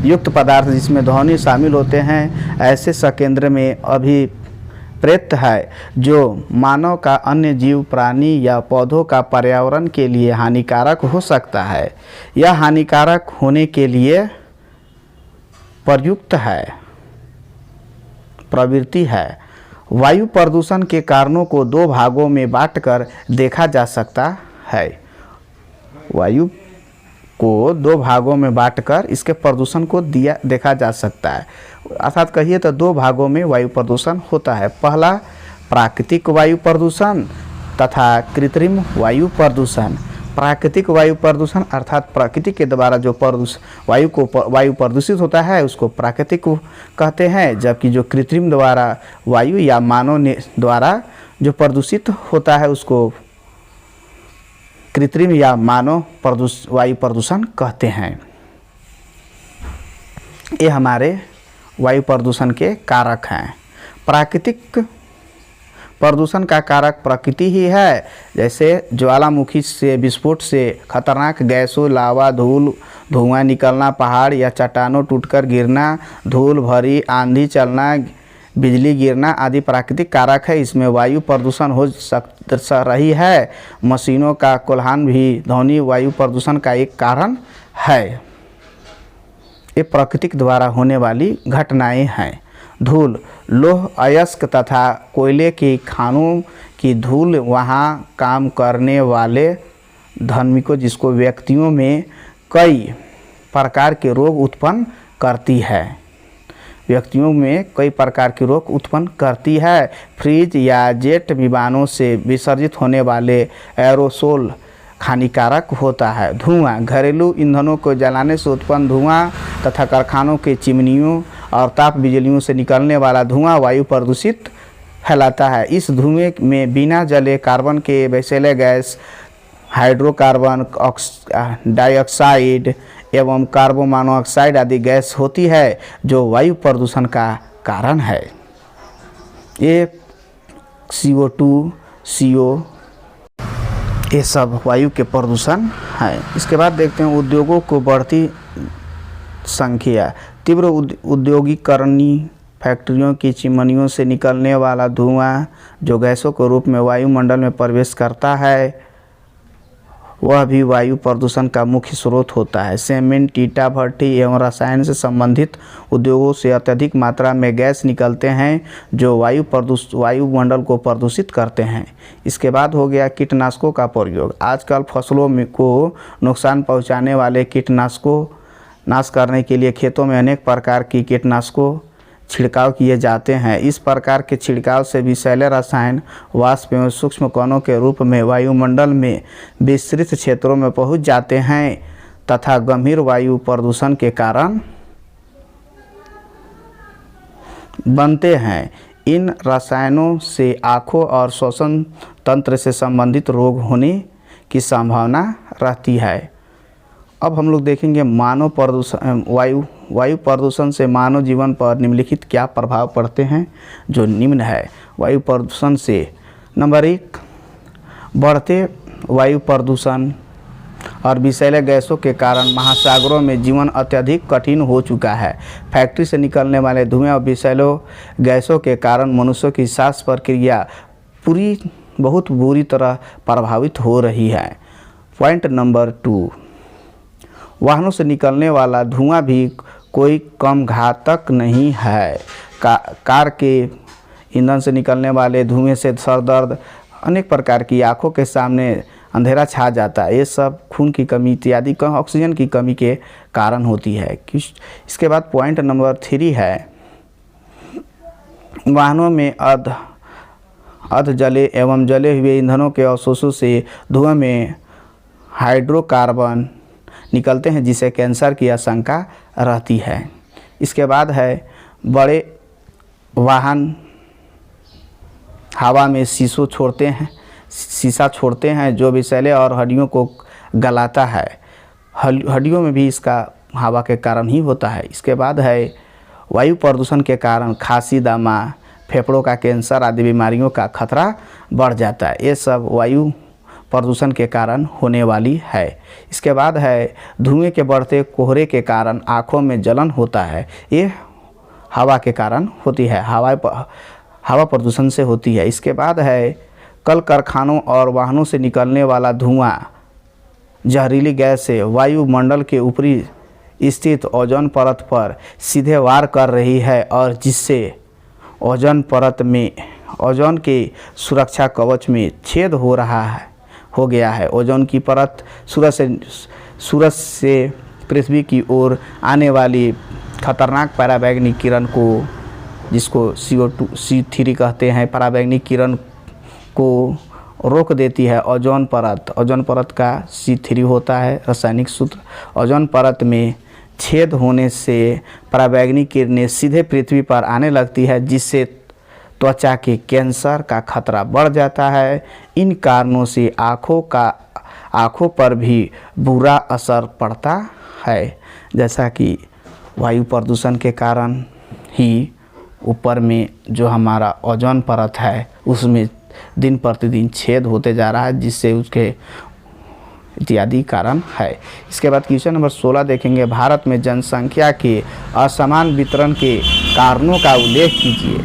युक्त पदार्थ जिसमें ध्वनि शामिल होते हैं, ऐसे संकेंद्र में अभिप्रेत है जो मानव का, अन्य जीव, प्राणी या पौधों का पर्यावरण के लिए हानिकारक हो सकता है। यह हानिकारक होने के लिए प्रयुक्त है, प्रवृत्ति है। वायु प्रदूषण के कारणों को 2 भागों में बांटकर देखा जा सकता है। वायु को 2 भागों में बांटकर इसके प्रदूषण को देखा जा सकता है। अर्थात कहिए तो 2 भागों में वायु प्रदूषण होता है। पहला प्राकृतिक वायु प्रदूषण तथा कृत्रिम वायु प्रदूषण। प्राकृतिक वायु प्रदूषण अर्थात प्रकृति के द्वारा जो वायु प्रदूषित होता है उसको प्राकृतिक कहते हैं, जबकि जो कृत्रिम द्वारा वायु या मानव द्वारा जो प्रदूषित होता है उसको कृत्रिम या मानव वायु प्रदूषण कहते हैं। ये हमारे वायु प्रदूषण के कारक हैं। प्राकृतिक प्रदूषण का कारक प्रकृति ही है, जैसे ज्वालामुखी से विस्फोट से खतरनाक गैसों, लावा, धूल, धुआं निकलना, पहाड़ या चट्टानों टूटकर गिरना, धूल भरी आंधी चलना, बिजली गिरना आदि प्राकृतिक कारक है। इसमें वायु प्रदूषण हो रही है। मशीनों का कोल्हान भी ध्वनि वायु प्रदूषण का एक कारण है। ये प्राकृतिक द्वारा होने वाली घटनाएं हैं। धूल, लौह अयस्क तथा कोयले की खानों की धूल वहाँ काम करने वाले धार्मिकों जिसको व्यक्तियों में कई प्रकार के रोग उत्पन्न करती है। व्यक्तियों में कई प्रकार की रोग उत्पन्न करती है। फ्रिज या जेट विमानों से विसर्जित होने वाले एरोसोल हानिकारक होता है। धुआं, घरेलू ईंधनों को जलाने से उत्पन्न धुआं तथा कारखानों के चिमनियों और ताप बिजलियों से निकलने वाला धुआं वायु प्रदूषित फैलाता है। इस धुएं में बिना जले कार्बन के वैसेले गैस, हाइड्रोकार्बन डाइऑक्साइड एवं कार्बन मोनोऑक्साइड आदि गैस होती है जो वायु प्रदूषण का कारण है। ये CO2, CO ये सब वायु के प्रदूषण है। इसके बाद देखते हैं उद्योगों को बढ़ती संख्या। तीव्र औद्योगिकरणी फैक्ट्रियों की चिमनियों से निकलने वाला धुआं जो गैसों के रूप में वायुमंडल में प्रवेश करता है वह भी वायु प्रदूषण का मुख्य स्रोत होता है। सीमेंट, ईंटा भट्ठी एवं रसायन से संबंधित उद्योगों से अत्यधिक मात्रा में गैस निकलते हैं जो वायुमंडल को प्रदूषित करते हैं। इसके बाद हो गया कीटनाशकों का प्रयोग। आजकल फसलों को नुकसान पहुंचाने वाले कीटनाशकों नाश करने के लिए खेतों में अनेक प्रकार की कीटनाशकों छिड़काव किए जाते हैं। इस प्रकार के छिड़काव से विषैले रसायन वाष्प एवं सूक्ष्म कणों के रूप में वायुमंडल में विस्तृत क्षेत्रों में पहुंच जाते हैं तथा गंभीर वायु प्रदूषण के कारण बनते हैं। इन रसायनों से आँखों और श्वसन तंत्र से संबंधित रोग होने की संभावना रहती है। अब हम लोग देखेंगे मानव प्रदूषण, वायु प्रदूषण से मानव जीवन पर निम्नलिखित क्या प्रभाव पड़ते हैं, जो निम्न है। वायु प्रदूषण से नंबर 1, बढ़ते वायु प्रदूषण और विषैले गैसों के कारण महासागरों में जीवन अत्यधिक कठिन हो चुका है। फैक्ट्री से निकलने वाले धुएं और विषैले गैसों के कारण मनुष्यों की सांस प्रक्रिया बहुत बुरी तरह प्रभावित हो रही है। पॉइंट नंबर 2, वाहनों से निकलने वाला धुआं भी कोई कम घातक नहीं है। कार के ईंधन से निकलने वाले धुएं से सर दर्द, अनेक प्रकार की आँखों के सामने अंधेरा छा जाता है। ये सब खून की कमी इत्यादि ऑक्सीजन की कमी के कारण होती है। इसके बाद पॉइंट नंबर 3 है, वाहनों में अर्ध जले एवं जले हुए ईंधनों के अवशोषों से धुआं में हाइड्रोकार्बन निकलते हैं, जिससे कैंसर की आशंका रहती है। इसके बाद है बड़े वाहन हवा में शीशा छोड़ते हैं जो विषैले और हड्डियों को गलाता है। हड्डियों में भी इसका हवा के कारण ही होता है। इसके बाद है वायु प्रदूषण के कारण खांसी, दमा, फेफड़ों का कैंसर आदि बीमारियों का खतरा बढ़ जाता है। ये सब वायु प्रदूषण के कारण होने वाली है। इसके बाद है धुएं के बढ़ते कोहरे के कारण आँखों में जलन होता है। ये हवा के कारण होती है, हवा प्रदूषण से होती है। इसके बाद है कल कारखानों और वाहनों से निकलने वाला धुआं जहरीली गैस से वायुमंडल के ऊपरी स्थित ओजोन परत पर सीधे वार कर रही है और जिससे ओजोन परत में ओजोन के सुरक्षा कवच में छेद हो गया है। ओजोन की परत सूरज से पृथ्वी की ओर आने वाली खतरनाक पराबैंगनी किरण को, जिसको CO2 कहते हैं, पराबैंगनी किरण को रोक देती है। ओजोन परत का C3 होता है रासायनिक सूत्र। ओजोन परत में छेद होने से पराबैंगनी किरणें सीधे पृथ्वी पर आने लगती है, जिससे त्वचा के कैंसर का खतरा बढ़ जाता है। इन कारणों से आँखों पर भी बुरा असर पड़ता है, जैसा कि वायु प्रदूषण के कारण ही ऊपर में जो हमारा ओजोन परत है उसमें दिन प्रतिदिन छेद होते जा रहा है, जिससे उसके इत्यादि कारण है। इसके बाद क्वेश्चन नंबर 16 देखेंगे, भारत में जनसंख्या के असमान वितरण के कारणों का उल्लेख कीजिए।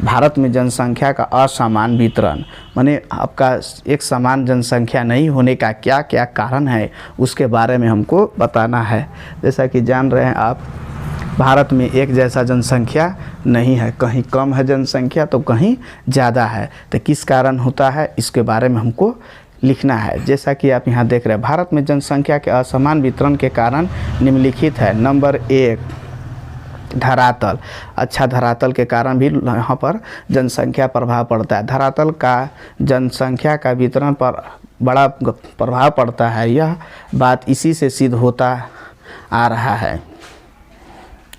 भारत में जनसंख्या का असमान वितरण माने आपका एक समान जनसंख्या नहीं होने का क्या क्या कारण है, उसके बारे में हमको बताना है। जैसा कि जान रहे हैं आप, भारत में एक जैसा जनसंख्या नहीं है, कहीं कम है जनसंख्या तो कहीं ज़्यादा है। तो किस कारण होता है, इसके बारे में हमको लिखना है। जैसा कि आप यहाँ देख रहे हैं, भारत में जनसंख्या के असमान वितरण के कारण निम्नलिखित है। नंबर 1, धरातल। अच्छा, धरातल के कारण भी यहाँ पर जनसंख्या प्रभाव पड़ता है। धरातल का जनसंख्या का वितरण पर बड़ा प्रभाव पड़ता है। यह बात इसी से सिद्ध होता आ रहा है।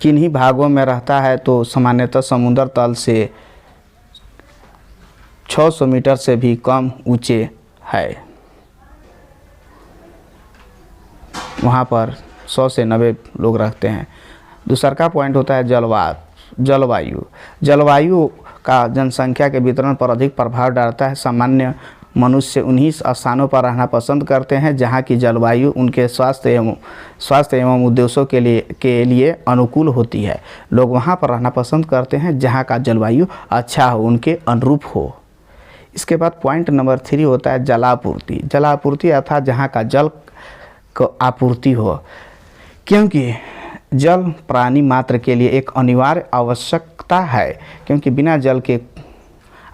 किन्हीं भागों में रहता है तो सामान्यतः समुद्र तल से 600 मीटर से भी कम ऊंचे है। वहाँ पर 100 से 90 लोग रहते हैं। दूसरा का पॉइंट होता है जलवायु का जनसंख्या के वितरण पर अधिक प्रभाव डालता है। सामान्य मनुष्य उन्हीं स्थानों पर रहना पसंद करते हैं जहां की जलवायु उनके स्वास्थ्य एवं उद्देश्यों के लिए अनुकूल होती है। लोग वहां पर रहना पसंद करते हैं जहां का जलवायु अच्छा हो, उनके अनुरूप हो। इसके बाद पॉइंट नंबर 3 होता है जलापूर्ति अर्थात जहां का जल को आपूर्ति हो, क्योंकि जल प्राणी मात्र के लिए एक अनिवार्य आवश्यकता है, क्योंकि बिना जल के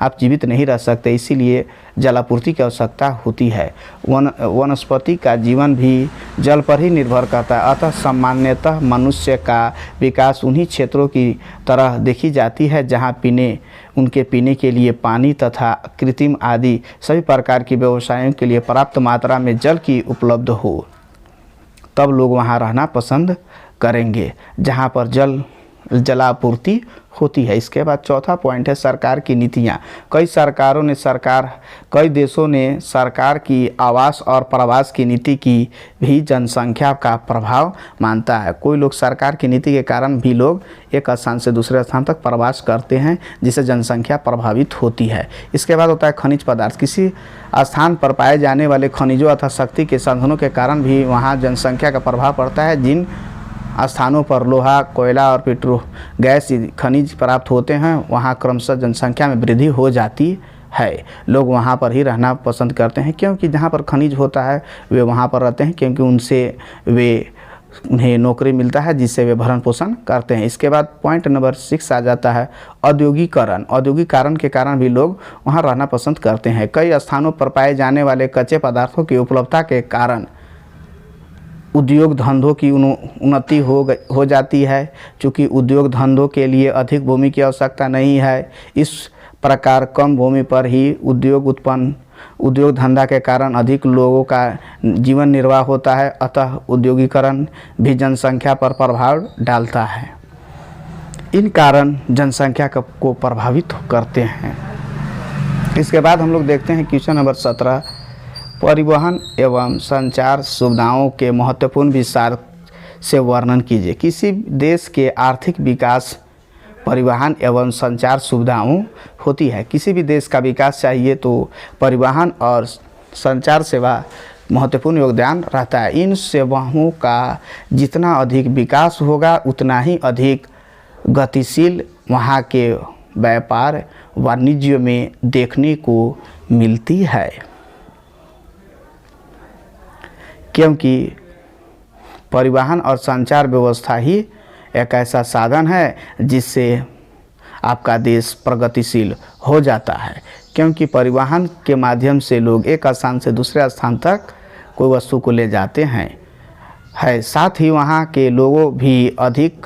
आप जीवित नहीं रह सकते, इसीलिए जलापूर्ति की आवश्यकता होती है। वनस्पति का जीवन भी जल पर ही निर्भर करता है। अतः सामान्यतः मनुष्य का विकास उन्हीं क्षेत्रों की तरह देखी जाती है जहाँ उनके पीने के लिए पानी तथा कृत्रिम आदि सभी प्रकार की व्यवसायों के लिए पर्याप्त मात्रा में जल की उपलब्ध हो। तब लोग वहाँ रहना पसंद करेंगे जहाँ पर जलापूर्ति होती है। इसके बाद चौथा पॉइंट है सरकार की नीतियाँ। कई देशों ने सरकार की आवास और प्रवास की नीति की भी जनसंख्या का प्रभाव मानता है। कोई लोग सरकार की नीति के कारण भी लोग एक स्थान से दूसरे स्थान तक प्रवास करते हैं, जिससे जनसंख्या प्रभावित होती है। इसके बाद होता है खनिज पदार्थ। किसी स्थान पर पाए जाने वाले खनिजों अथवा शक्ति के साधनों के कारण भी वहाँ जनसंख्या का प्रभाव पड़ता है। जिन स्थानों पर लोहा, कोयला और पेट्रो गैस खनिज प्राप्त होते हैं, वहाँ क्रमशः जनसंख्या में वृद्धि हो जाती है। लोग वहाँ पर ही रहना पसंद करते हैं, क्योंकि जहाँ पर खनिज होता है वे वहाँ पर रहते हैं, क्योंकि उन्हें नौकरी मिलता है, जिससे वे भरण पोषण करते हैं। इसके बाद पॉइंट नंबर 6 आ जाता है औद्योगिकरण। औद्योगिकरण के कारण भी लोग वहाँ रहना पसंद करते हैं। कई स्थानों पर पाए जाने वाले कच्चे पदार्थों की उपलब्धता के कारण उद्योग धंधों की उन्नति हो जाती है। चूँकि उद्योग धंधों के लिए अधिक भूमि की आवश्यकता नहीं है, इस प्रकार कम भूमि पर ही उद्योग धंधा के कारण अधिक लोगों का जीवन निर्वाह होता है। अतः औद्योगिकरण भी जनसंख्या पर प्रभाव डालता है। इन कारण जनसंख्या को प्रभावित करते हैं। इसके बाद हम लोग देखते हैं क्वेश्चन नंबर 17, परिवहन एवं संचार सुविधाओं के महत्वपूर्ण विस्तार से वर्णन कीजिए। किसी देश के आर्थिक विकास परिवहन एवं संचार सुविधाओं होती है। किसी भी देश का विकास चाहिए तो परिवहन और संचार सेवा महत्वपूर्ण योगदान रहता है। इन सेवाओं का जितना अधिक विकास होगा उतना ही अधिक गतिशील वहाँ के व्यापार वाणिज्य में देखने को मिलती है, क्योंकि परिवहन और संचार व्यवस्था ही एक ऐसा साधन है जिससे आपका देश प्रगतिशील हो जाता है। क्योंकि परिवहन के माध्यम से लोग एक स्थान से दूसरे स्थान तक कोई वस्तु को ले जाते हैं। साथ ही वहाँ के लोगों भी अधिक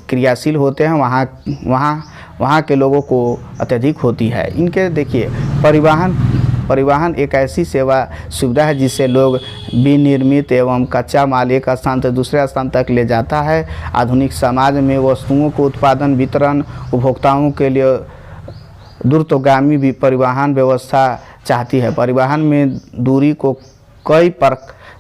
क्रियाशील होते हैं, वहाँ के लोगों को अत्यधिक होती है। इनके देखिए परिवहन एक ऐसी सेवा सुविधा है जिससे लोग विनिर्मित एवं कच्चा माल एक स्थान से दूसरे स्थान तक ले जाता है। आधुनिक समाज में वस्तुओं को उत्पादन, वितरण, उपभोक्ताओं के लिए दूरगामी भी परिवहन व्यवस्था चाहती है। परिवहन में दूरी को कई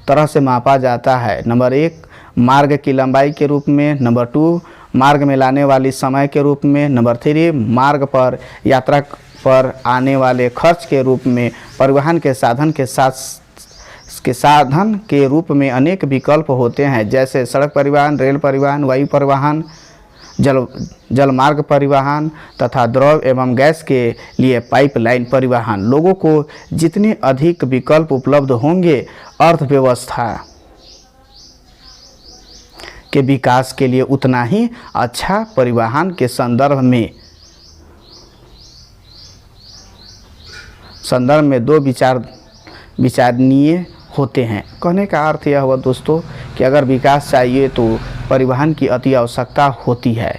तरह से मापा जाता है। नंबर 1 मार्ग की लंबाई के रूप में, नंबर 2 मार्ग में लाने वाली समय के रूप में, नंबर 3 मार्ग पर यात्रा पर आने वाले खर्च के रूप में। परिवहन के साधन के रूप में अनेक विकल्प होते हैं, जैसे सड़क परिवहन, रेल परिवहन, वायु परिवहन, जलमार्ग परिवहन तथा द्रव एवं गैस के लिए पाइपलाइन परिवहन। लोगों को जितने अधिक विकल्प उपलब्ध होंगे, अर्थव्यवस्था के विकास के लिए उतना ही अच्छा परिवहन के संदर्भ में दो विचारणीय होते हैं। कहने का अर्थ यह हुआ दोस्तों कि अगर विकास चाहिए तो परिवहन की अति आवश्यकता होती है।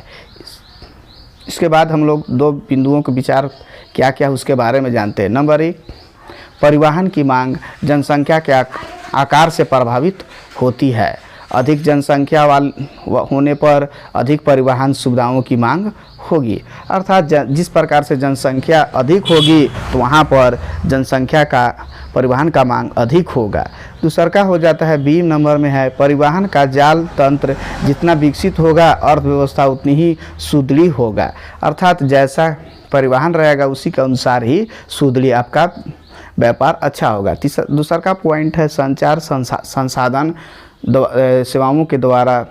इसके बाद हम लोग 2 बिंदुओं के विचार क्या क्या उसके बारे में जानते हैं। नंबर 1 परिवहन की मांग जनसंख्या के आकार से प्रभावित होती है। अधिक जनसंख्या होने पर अधिक परिवहन सुविधाओं की मांग होगी, अर्थात जिस प्रकार से जनसंख्या अधिक होगी तो वहाँ पर जनसंख्या का परिवहन का मांग अधिक होगा। दूसरा का हो जाता है बी नंबर में है परिवहन का जाल तंत्र जितना विकसित होगा अर्थव्यवस्था उतनी ही सुदृढ़ होगा, अर्थात जैसा परिवहन रहेगा उसी के अनुसार ही सुदृढ़ आपका व्यापार अच्छा होगा। दूसरा का पॉइंट है संचार संसाधन सेवाओं के द्वारा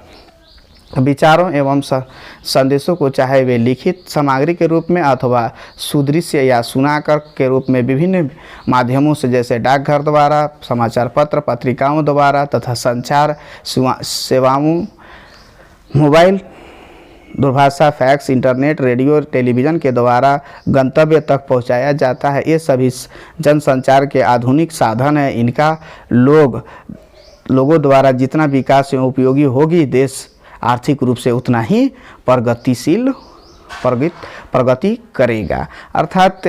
विचारों एवं संदेशों को चाहे वे लिखित सामग्री के रूप में अथवा सुदृश्य या सुनाकर के रूप में विभिन्न माध्यमों से जैसे डाकघर द्वारा, समाचार पत्र, पत्रिकाओं द्वारा तथा संचार सेवाओं मोबाइल, दूरभाषा, फैक्स, इंटरनेट, रेडियो, टेलीविज़न के द्वारा गंतव्य तक पहुंचाया जाता है। ये सभी जनसंचार के आधुनिक साधन हैं। इनका लोगों द्वारा जितना विकास एवं उपयोगी होगी, देश आर्थिक रूप से उतना ही प्रगति करेगा। अर्थात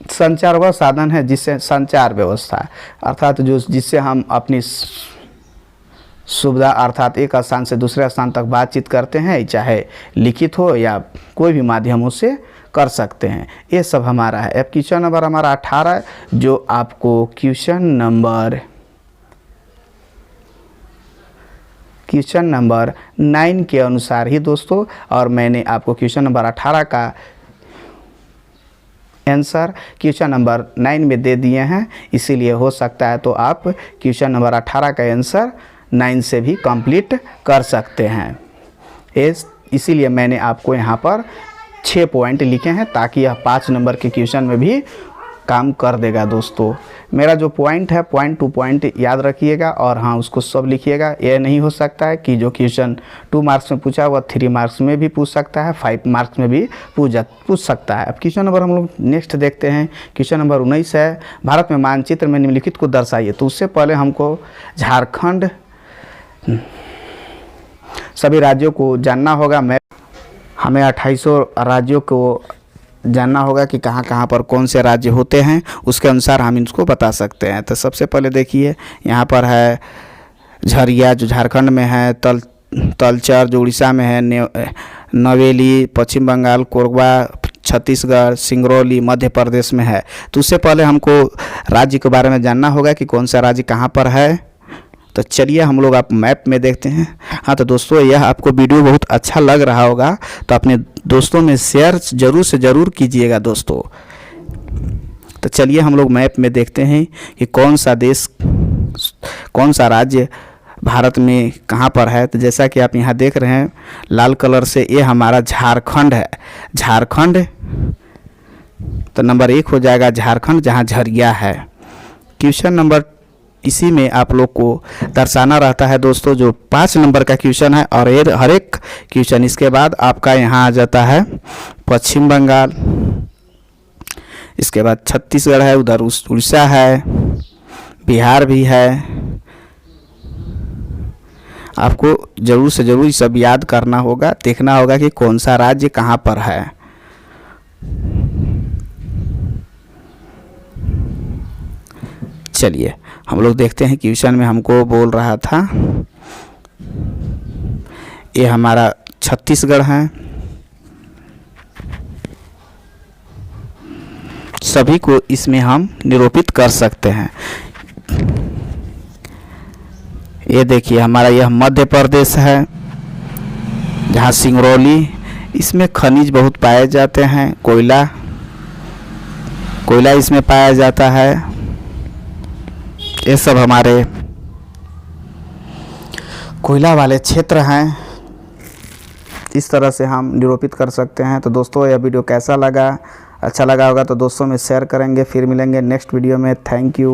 संचार वह साधन है जिससे संचार व्यवस्था अर्थात जिससे हम अपनी सुविधा अर्थात एक स्थान से दूसरे स्थान तक बातचीत करते हैं, चाहे लिखित हो या कोई भी माध्यमों से कर सकते हैं। ये सब हमारा है। अब क्वेश्चन नंबर हमारा 18 जो आपको क्वेश्चन नंबर 9 के अनुसार ही दोस्तों, और मैंने आपको क्वेश्चन नंबर 18 का आंसर क्वेश्चन नंबर 9 में दे दिए हैं, इसीलिए हो सकता है तो आप क्वेश्चन नंबर 18 का आंसर 9 से भी कंप्लीट कर सकते हैं। इसीलिए मैंने आपको यहाँ पर 6 पॉइंट लिखे हैं ताकि यह 5 नंबर के क्वेश्चन में भी काम कर देगा दोस्तों। मेरा जो पॉइंट है पॉइंट टू पॉइंट याद रखिएगा और हाँ उसको सब लिखिएगा। यह नहीं हो सकता है कि जो क्वेश्चन 2 मार्क्स में पूछा वह 3 मार्क्स में भी पूछ सकता है, 5 मार्क्स में भी पूछ सकता है। अब क्वेश्चन नंबर हम लोग नेक्स्ट देखते हैं। क्वेश्चन नंबर 19 है, भारत में मानचित्र में निम्नलिखित को दर्शाइए। तो उससे पहले हमको झारखंड सभी राज्यों को जानना होगा। हमें 2800 राज्यों को जानना होगा कि कहाँ कहाँ पर कौन से राज्य होते हैं, उसके अनुसार हम इसको बता सकते हैं। तो सबसे पहले देखिए यहाँ पर है झरिया जो झारखंड में है, तलचर जो उड़ीसा में है, नवेली पश्चिम बंगाल, कोरबा छत्तीसगढ़, सिंगरौली मध्य प्रदेश में है। तो उससे पहले हमको राज्य के बारे में जानना होगा कि कौन सा राज्य कहाँ पर है। तो चलिए हम लोग आप मैप में देखते हैं। हाँ तो दोस्तों यह आपको वीडियो बहुत अच्छा लग रहा होगा तो अपने दोस्तों में शेयर ज़रूर से ज़रूर कीजिएगा दोस्तों। तो चलिए हम लोग मैप में देखते हैं कि कौन सा राज्य भारत में कहाँ पर है। तो जैसा कि आप यहाँ देख रहे हैं लाल कलर से, ये हमारा झारखंड है। झारखंड तो नंबर 1 हो जाएगा झारखंड, जहाँ झरिया है। क्वेश्चन नंबर इसी में आप लोग को दर्शाना रहता है दोस्तों, जो 5 नंबर का क्वेश्चन है। और ये हर एक क्वेश्चन इसके बाद आपका यहाँ आ जाता है पश्चिम बंगाल, इसके बाद छत्तीसगढ़ है, उधर उड़ीसा है, बिहार भी है। आपको ज़रूर से ज़रूर सब याद करना होगा, देखना होगा कि कौन सा राज्य कहाँ पर है। चलिए हम लोग देखते हैं क्वेश्चन में हमको बोल रहा था ये हमारा छत्तीसगढ़ है। सभी को इसमें हम निरूपित कर सकते हैं। ये देखिए हमारा यह मध्य प्रदेश है, जहाँ सिंगरौली, इसमें खनिज बहुत पाए जाते हैं, कोयला इसमें पाया जाता है। ये सब हमारे कोयला वाले क्षेत्र हैं। इस तरह से हम निरूपित कर सकते हैं। तो दोस्तों यह वीडियो कैसा लगा, अच्छा लगा होगा तो दोस्तों में शेयर करेंगे। फिर मिलेंगे नेक्स्ट वीडियो में। Thank you.